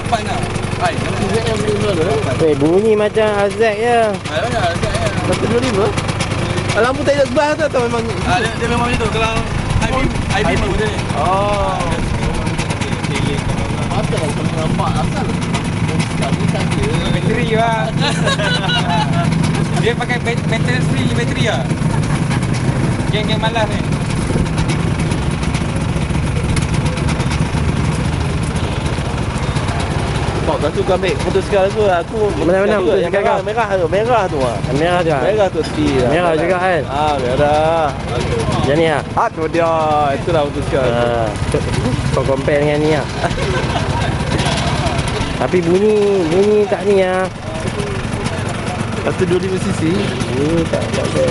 Fun lah. Hai, Azek yang minimal tu. Bunyi macam Azek je. Banyak Azek ya. 125. Lampu tak ada sebelah tu atau memang Dia memang macam tu. Kalau high beam macam ni. oh. Mata lah sama nampak asal. Kamu saja. Bateri lah. Dia pakai maintenance free bateri lah. Geng-geng malas ni. Kau tu kau ambil foto sekarang tu aku Mana-mana foto yang sekarang? merah tu ah. Merah tu. Merah tu tepi lah. Merah juga kan? Merah. Yang ni lah. Tu dia. Itulah foto sekarang. Kau compare dengan ni lah. Tapi bunyi tak ni lah. 125 cc. Bunyi tak ada.